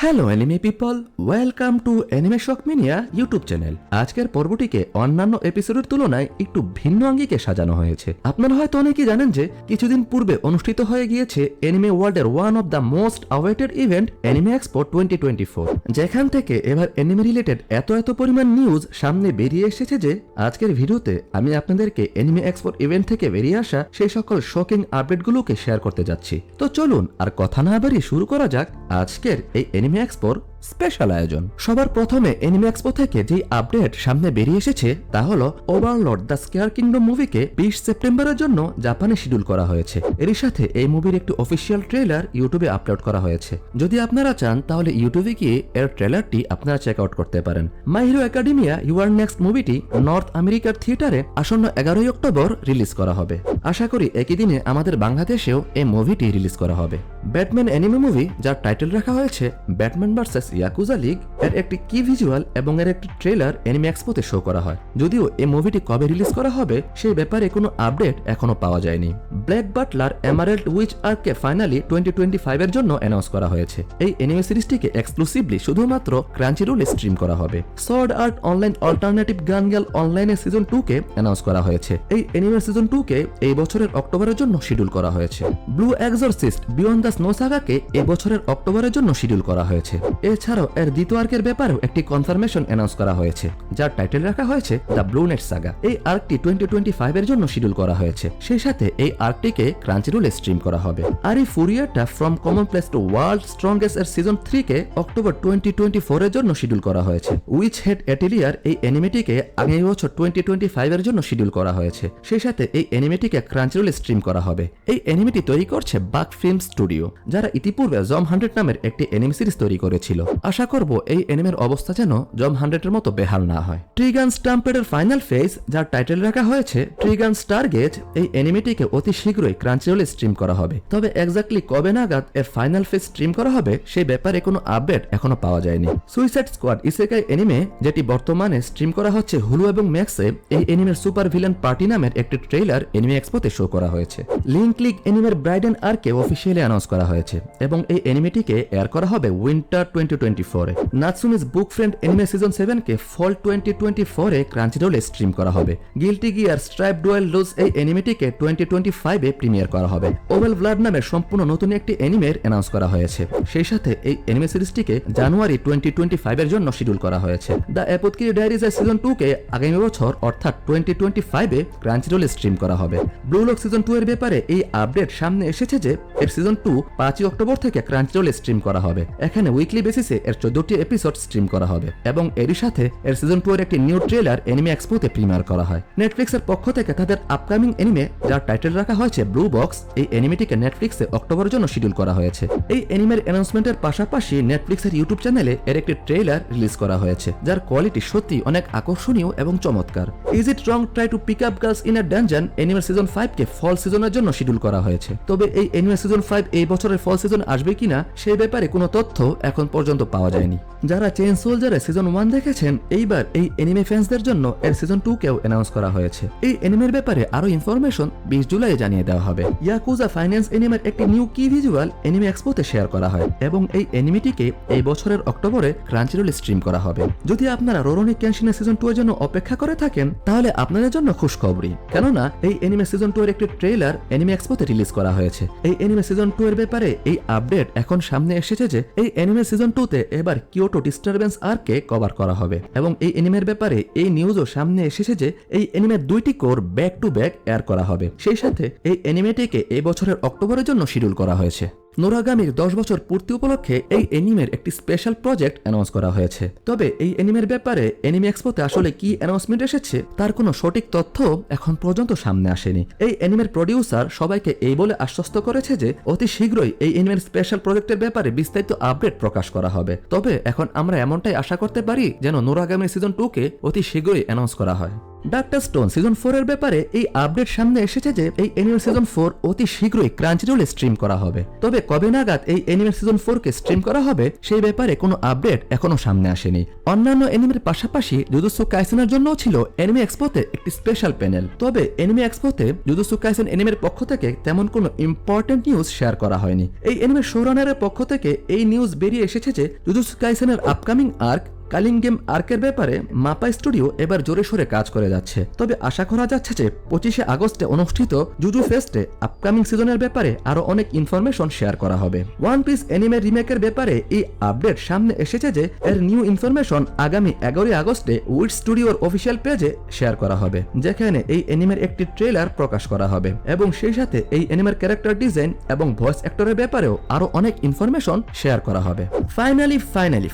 Hello anime people, welcome to anime শক মিনিয়া YouTube channel. আজকের পর্বটিকে অন্যান্য এপিসোডের তুলনায় একটু ভিন্ন আঙ্গিকে সাজানো হয়েছে। আপনারা হয়তো অনেকেই জানেন যে কিছুদিন পূর্বে অনুষ্ঠিত হয়ে গিয়েছে অ্যানিমে ওয়ার্ল্ডের one of the most awaited event anime expo 2024, যেখান থেকে এবার অ্যানিমে রিলেটেড এত পরিমাণ নিউজ সামনে বেরিয়ে এসেছে যে আজকের ভিডিওতে আমি আপনাদেরকে অ্যানিমে এক্সপোর ইভেন্ট থেকে বেরিয়ে আসা সেই সকল শকিং আপডেটগুলোকে শেয়ার করতে যাচ্ছি। তো চলুন আর কথা না বাড়িয়ে শুরু করা যাক আজকের এই অ্যানিমে এক্সপোর স্পেশাল আয়োজন। সবার প্রথমে অ্যানিমে এক্সপো থেকে যে আপডেট সামনে বেরিয়ে এসেছে তা হলো ওভারলর্ড দ্য স্কেয়ার কিংডম মুভিকে 20 সেপ্টেম্বরের জন্য জাপানে শিডিউল করা হয়েছে। এরই সাথে এই মুভির একটি অফিসিয়াল ট্রেলার ইউটিউবে আপলোড করা হয়েছে। যদি আপনারা চান তাহলে ইউটিউবে গিয়ে এর ট্রেলারটি আপনারা চেক আউট করতে পারেন। My Hero Academia you're next মুভিটি নর্থ আমেরিকার থিয়েটারে আসন্ন 11 অক্টোবর রিলিজ করা হবে। আশা করি একই দিনে আমাদের বাংলাদেশেও এই মুভিটি রিলিজ করা হবে। ব্যাটম্যান অ্যানিমে মুভি যার টাইটেল রাখা হয়েছে ব্যাটম্যান ভার্সেস ইয়াকুজা লিগ এর একটি কি ভিজুয়াল এবং এর একটি ট্রেলার অ্যানিমে এক্সপোতে শো করা হয়। যদিও এই মুভিটি কবে রিলিজ করা হবে সেই ব্যাপারে কোনো আপডেট এখনো পাওয়া যায়নি। ব্ল্যাক বাটলার এমারেল্ড উইচ আর্ককে ফাইনালি 2025 এর জন্য অ্যানাউন্স করা হয়েছে। এই অ্যানিমে সিরিজটিকে এক্সক্লুসিভলি শুধুমাত্র ক্রাঞ্চিরোলে স্ট্রিম করা হবে। সর্ড আর্ট অনলাইন অল্টারনেটিভ গান গার্ল অনলাইনে সিজন 2 কে অ্যানাউন্স করা হয়েছে। এই অ্যানিমে সিজন 2 কে এই বছরের অক্টোবরের জন্য শিডিউল করা হয়েছে। Blue Exorcist Beyond the Snow সাগাকে এই বছরের অক্টোবরের জন্য শিডিউল করা হয়েছে। এছাড়াও এর দ্বিতীয় আর্কের ব্যাপারেও একটি কনফার্মেশন অ্যানাউন্স করা হয়েছে যার টাইটেল রাখা হয়েছে দ্য ব্লু নেট সাগা। এই আর্কটি 2025 এর জন্য শিডিউল করা হয়েছে। সেই সাথে এই আর্কটিকে ক্রাঞ্চিরোলে স্ট্রিম করা হবে। আর এই ফুরিয়ারটা from common place to world strongest এর সিজন 3 কে অক্টোবর 2024 এর জন্য শিডিউল করা হয়েছে। উইচ হেড অ্যাটেলিয়ার এই অ্যানিমেটিকে আগামী বছর 2025 এর জন্য শিডিউল করা হয়েছে। সেই সাথে এই অ্যানিমেটিকে ক্রাঞ্চিরোলে স্ট্রিম করা হবে। এই অ্যানিমেটি তৈরি করছে বাক ফিল্ম স্টুডিও, যারা ইতিপূর্বে জম 100 নামের একটি অ্যানিমে সিরিজ তৈরি করেছিল। আশা করব এই অ্যানিমের অবস্থা যেন জম 100 এর মতো বেহাল না হয়। ট্রিগান স্টাম্পেডের ফাইনাল ফেজ যার টাইটেল রাখা হয়েছে ট্রিগান স্টারগেজ, এই অ্যানিমেটিকে অতি শীঘ্রই ক্রাঞ্চিরোলে স্ট্রিম করা হবে। তবে এক্স্যাক্টলি কবে নাগাদ এর ফাইনাল ফেজ স্ট্রিম করা হবে সেই ব্যাপারে কোনো আপডেট এখনো পাওয়া যায়নি। সুইসাইড স্কোয়াড ইসেকাই অ্যানিমে, যেটি বর্তমানে স্ট্রিম করা হচ্ছে হুলু এবং ম্যাক্সে, এই অ্যানিমের সুপার ভিলেন পার্টি নামের একটি ট্রেলার অ্যানিমে এক্সপোতে শো করা হয়েছে। লিংক লিগ অ্যানিমের ব্রাইডেন আর্কে অফিসিয়ালি অ্যানাউন্স করা হয়েছে এবং এই অ্যানিমেটিকে এয়ার করা হবে উইন্টার 2024 এ। Natsume's book friend anime season 7 কে ফল 2024 এ ক্রাঞ্চিরোলে স্ট্রিম করা হবে। গিল্টি গিয়ার স্ট্রাইপ ডুয়েল লুজ এই অ্যানিমেটিকে 2025 এ প্রিমিয়ার করা হবে। ওভেল ব্লাড নামের সম্পূর্ণ নতুন একটি অ্যানিমের অ্যানাউন্স করা হয়েছে। সেই সাথে এই অ্যানিমে সিরিজটিকে জানুয়ারি 2025 এর জন্য শিডিউল করা হয়েছে। দ্য অ্যাপোথেকেরি ডায়েরিজ এর সিজন 2 কে আগামী বছর অর্থাৎ 2025 এ ক্রাঞ্চিরোলে স্ট্রিম করা হবে। ব্লু লক সিজন 2 এর ব্যাপারে এই আপডেট সামনে এসেছে যে এর সিজন 2 5 অক্টোবর থেকে ক্রাঞ্চিরোলে স্ট্রিম করা হবে। এখানে উইকলি বেসিসে এর 14টি এপিসোড স্ট্রিম করা হবে এবং এরই সাথে এর সিজন 2 এর একটি নিউ ট্রেলার অ্যানিমে এক্সপোতে প্রিমিয়ার করা হয়। নেটফ্লিক্সের পক্ষ থেকে তাদের আপকামিং অ্যানিমে যার টাইটেল রাখা হয়েছে ব্লু বক্স, এই অ্যানিমেটিকে নেটফ্লিক্সে অক্টোবরের জন্য শিডিউল করা হয়েছে। এই অ্যানিমের অ্যানাউন্সমেন্টের পাশাপাশি নেটফ্লিক্সের ইউটিউব চ্যানেলে এর একটি ট্রেলার রিলিজ করা হয়েছে যার কোয়ালিটি সত্যি অনেক আকর্ষণীয় এবং চমৎকার। Is it wrong try to pick up girls in a dungeon অ্যানিমের season 5 কে ফল সিজনের জন্য শিডিউল করা হয়েছে। তবে এই অ্যানিমে সিজন 5 এই বছরের ফল সিজন আসবে কিনা সেই ব্যাপারে কোনো তথ্য এখন পর্যন্ত পাওয়া যায়নি। যারা চেইন সোলজারের সিজন 1 দেখেছেন, এইবার এই অ্যানিমে ফ্যান্সদের জন্য এর সিজন 2 কেও অ্যানাউন্স করা হয়েছে। এই অ্যানিমের ব্যাপারে আরো ইনফরমেশন 20 জুলাই জানিয়ে দেওয়া হবে। ইয়াকুজা ফাইন্যান্স অ্যানিমের একটি নিউ কি ভিজুয়াল অ্যানিমে এক্সপোতে শেয়ার করা হয় এবং এই অ্যানিমেটিকে এই বছরের অক্টোবরে ক্রাঞ্চিরোলে স্ট্রিম করা হবে। যদি আপনারা রোরোনি কেনশিনের সিজন 2 এর জন্য অপেক্ষা করে থাকেন তাহলে আপনাদের জন্য খুশখবরি, কেননা এই অ্যানিমে সিজন 2 এর একটি ট্রেলার অ্যানিমে এক্সপোতে রিলিজ করা হয়েছে। এই অ্যানিমে সিজন 2 এর ব্যাপারে এই আপডেট এখন সামনে এসেছে যে এই অ্যানিমে সিজন 2 তে এবার কিয়োটো ডিস্টারবেন্স আর্ককে কভার করা হবে এবং এই অ্যানিমের ব্যাপারে এই নিউজও সামনে এসেছে যে এই অ্যানিমের 2টি core back to back air করা হবে। সেই সাথে এই অ্যানিমেটিকে এই বছরের অক্টোবরের জন্য শিডিউল করা হয়েছে। নোরাগামির 10 বছর পূর্তি উপলক্ষে এই অ্যানিমের একটি স্পেশাল প্রজেক্ট অ্যানাউন্স করা হয়েছে। তবে এই অ্যানিমের ব্যাপারে অ্যানিমে এক্সপোতে আসলে কি অ্যানাউন্সমেন্ট এসেছে তার কোনো সঠিক তথ্য এখন পর্যন্ত সামনে আসেনি। এই অ্যানিমের প্রডিউসার সবাইকে এই বলে আশ্বস্ত করেছে যে অতি শীঘ্রই এই অ্যানিমের স্পেশাল প্রজেক্টের ব্যাপারে বিস্তারিত আপডেট প্রকাশ করা হবে। তবে এখন আমরা এমনটাই আশা করতে পারি যেন নোরাগামির সিজন 2 কে অতি শীঘ্রই অ্যানাউন্স করা হয়। ডাক্তার স্টোন সিজন 4 এর ব্যাপারে এই আপডেট সামনে এসেছে যে এই এনিমে সিজন 4 অতি শীঘ্রই ক্রাঞ্চিরোলে স্ট্রিম করা হবে। তবে কবে নাগাদ এই এনিমে সিজন 4 কে স্ট্রিম করা হবে সেই ব্যাপারে কোনো আপডেট এখনো সামনে আসেনি। অন্যান্য এনিমের পাশাপাশি জুজুৎসু কাইসেনের জন্যও ছিল এনিমে এক্সপোতে একটি স্পেশাল প্যানেল। তবে এনিমে এক্সপোতে জুজুৎসু কাইসেন এনিমের পক্ষ থেকে তেমন কোনো ইম্পর্টেন্ট নিউজ শেয়ার করা হয়নি। এই এনিমের শোরানারের পক্ষ থেকে এই নিউজ বেরিয়ে এসেছে যে জুজুৎসু কাইসেনের আপকামিং আর্ক কালিং গেম আর্কের ব্যাপারে মাপা স্টুডিও এবার জোরে সোরে কাজ করে যাচ্ছে। তবে আশা করা যাচ্ছে যে 25শে আগস্টে অনুষ্ঠিত জুজু ফেস্টে আপকামিং সিজনের ব্যাপারে আরো অনেক ইনফরমেশন শেয়ার করা হবে। ওয়ান পিস এনিমে রিমেকের ব্যাপারে এই আপডেট সামনে এসেছে যে এর নিউ ইনফরমেশন আগামী 11 আগস্টে উইট স্টুডিওর অফিসিয়াল পেজে শেয়ার করা হবে, যেখানে এই এনিমের একটি ট্রেলার প্রকাশ করা হবে এবং সেই সাথে এই এনিমের ক্যারেক্টার ডিজাইন এবং ভয়েস অ্যাক্টরের ব্যাপারেও আরো অনেক ইনফরমেশন শেয়ার করা হবে। ফাইনালি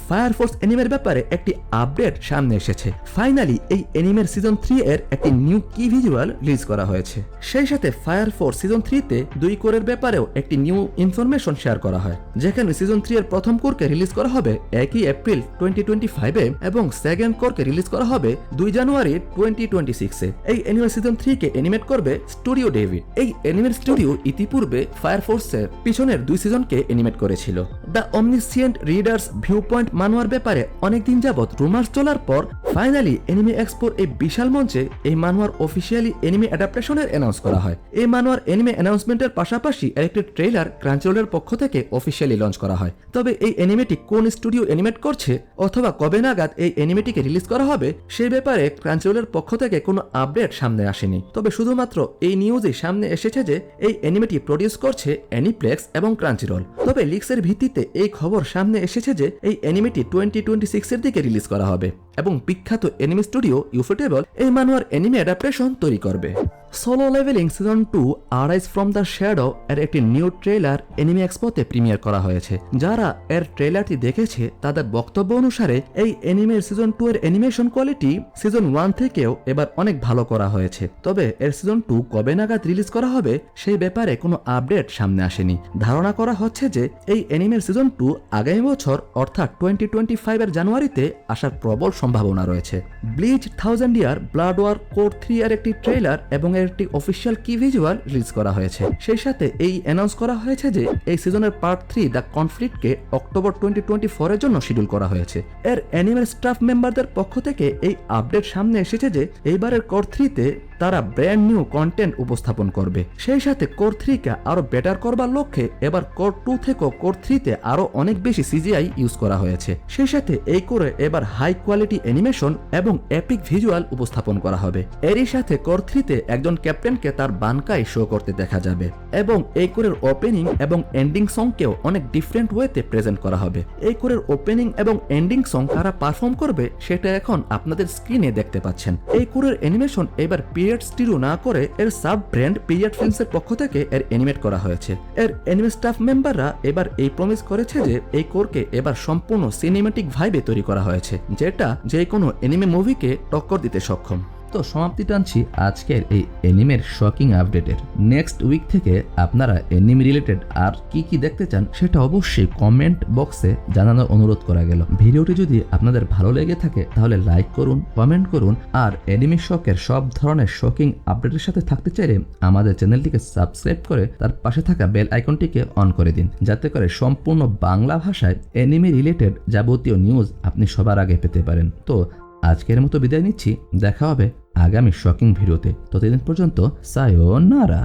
ফায়ার ফোর্স এনিমের ব্যাপারে একটি আপডেট সামনে এসেছে। ফাইনালি এই এনিমের সিজন 3 এর একটি নিউ কি ভিজুয়াল রিলিজ করা হয়েছে। সেই সাথে ফায়ার ফোর্স সিজন 3 তে 2 কোরের ব্যাপারেও একটি নিউ ইনফরমেশন শেয়ার করা হয়, যেখানে সিজন 3 এর প্রথম কোরকে রিলিজ করা হবে 1 এপ্রিল 2025 এ এবং সেকেন্ড কোরকে রিলিজ করা হবে 2 জানুয়ারি 2026 এ। এই এনিমে সিজন 3 কে অ্যানিমেট করবে স্টুডিও ডেভিড। এই অ্যানিমেট স্টুডিও ইতিপূর্বে ফায়ার ফোর্সের পিছনের 2 সিজনকে অ্যানিমেট করেছিল। দ্য অমনিসিয়েন্ট রিডার্স ভিউ পয়েন্ট মানুয়ার ব্যাপারে অনেকদিন যাবত রুমার্স চলার পর ফাইনালি এনিমে এক্সপোর এই বিশাল মঞ্চে এই মানুয়ার অফিসিয়ালি এনিমে অ্যাডাপ্টেশনের অ্যানাউন্স করা হয়। এই মানুয়ার এনিমে অ্যানাউন্সমেন্টের পাশাপাশি একটি ট্রেলার ক্রাঞ্চিরোলের পক্ষ থেকে অফিসিয়ালি লঞ্চ করা হয়। তবে এই এনিমেটি কোন স্টুডিও অ্যানিমেট করছে অথবা কবে নাগাদ এই এনিমেটিকে রিলিজ করা হবে সেই ব্যাপারে ক্রাঞ্চিরোলের পক্ষ থেকে কোনো আপডেট সামনে আসেনি। তবে শুধুমাত্র এই নিউজই সামনে এসেছে যে এই এনিমেটি প্রডিউস করছে অ্যানিপ্লেক্স এবং ক্রাঞ্চিরোল। তবে লিক্সের ভিত্তিতে এই খবর সামনে এসেছে যে এই এনিমেটি 2026 এর দিকে রিলিজ করা হবে এবং বিখ্যাত এনিমে স্টুডিও ইউফোটেবল এই মানুয়ার এনিমে অ্যাডাপ্টেশন তৈরি করবে। Solo leveling season 2 আরাইজ from the shadow এর একটি নিউ ট্রেলার এনিমে এক্সপোতে প্রিমিয়ার করা হয়েছে। যারা এর ট্রেলারটি দেখেছে তাদের বক্তব্য অনুসারে এই এনিমের সিজন 2 এর অ্যানিমেশন কোয়ালিটি সিজন 1 থেকেও এবার অনেক ভালো করা হয়েছে। তবে এর সিজন 2 কবে নাগাদ রিলিজ করা হবে সেই ব্যাপারে কোনো আপডেট সামনে আসেনি। ধারণা করা হচ্ছে যে এই এনিমের সিজন 2 আগামী বছর অর্থাৎ 2025 এর জানুয়ারিতে আসার প্রবল সম্ভাবনা রয়েছে। ব্লিচ 1000 ইয়ার ব্লাড ওয়ার কোর 3 এর একটি ট্রেলার এবং একটি অফিসিয়াল কি ভিজুয়াল রিলিজ করা হয়েছে। সেই সাথে এই অ্যানাউন্স করা হয়েছে যে এই সিজনের পার্ট 3 দ্য কনফ্লিক্টকে অক্টোবর 2024 এর জন্য শিডিউল করা হয়েছে। এর অ্যানিমের স্টাফ মেম্বারদের পক্ষ থেকে এই আপডেট সামনে এসেছে যে এইবারের কোর 3 তে তারা ব্র্যান্ড নিউ কন্টেন্ট উপস্থাপন করবে। সেই সাথে কোর 3 কে আরো বেটার করবার লক্ষ্যে এবার কোর 2 থেকে কোর 3 তে আরো অনেক বেশি সিজিআই ইউজ করা হয়েছে। সেই সাথে এই কোরে এবার হাই কোয়ালিটি অ্যানিমেশন এবং এপিক ভিজুয়াল উপস্থাপন করা হবে। এরই সাথে কোর 3 তে একজন ক্যাপ্টেনকে তার বানকাই শো করতে দেখা যাবে এবং এই কোরের ওপেনিং এবং এন্ডিং সংকেও অনেক ডিফারেন্ট ওয়েতে প্রেজেন্ট করা হবে। এই কোরের ওপেনিং এবং এন্ডিং সং কারা পারফর্ম করবে সেটা এখন আপনাদের স্ক্রিনে দেখতে পাচ্ছেন। এই কোরের অ্যানিমেশন এবার পিরিয়ড স্টুডিও না করে এর সাব ব্র্যান্ড পিরিয়ড ফিল্মসের পক্ষ থেকে এর অ্যানিমেট করা হয়েছে। এর অ্যানিমে স্টাফ মেম্বাররা এবার এই প্রমিস করেছে যে এই কোরকে এবার সম্পূর্ণ সিনেম্যাটিক ভাইবে তৈরি করা হয়েছে, যেটা যে কোনো অ্যানিমে মুভিকে টক্কর দিতে সক্ষম। তো সমাপ্তি টানছি আজকের এই এনিমের শকিং আপডেটের। নেক্সট উইক থেকে আপনারা এনিমে রিলেটেড আর কি কি দেখতে চান সেটা অবশ্যই কমেন্ট বক্সে জানানোর অনুরোধ করা গেল। ভিডিওটি যদি আপনাদের ভালো লেগে থাকে তাহলে লাইক করুন, কমেন্ট করুন, আর এনিমে শকের সব ধরনের শকিং আপডেটের সাথে থাকতে চাইলে আমাদের চ্যানেলটিকে সাবস্ক্রাইব করে তার পাশে থাকা বেল আইকনটিকে অন করে দিন, যাতে করে সম্পূর্ণ বাংলা ভাষায় এনিমে রিলেটেড যাবতীয় নিউজ আপনি সবার আগে পেতে পারেন। তো আজকের মতো বিদায় নিচ্ছি, দেখা হবে আগামী শকিং ভিডিওতে। ততদিন পর্যন্ত সায়োনারা।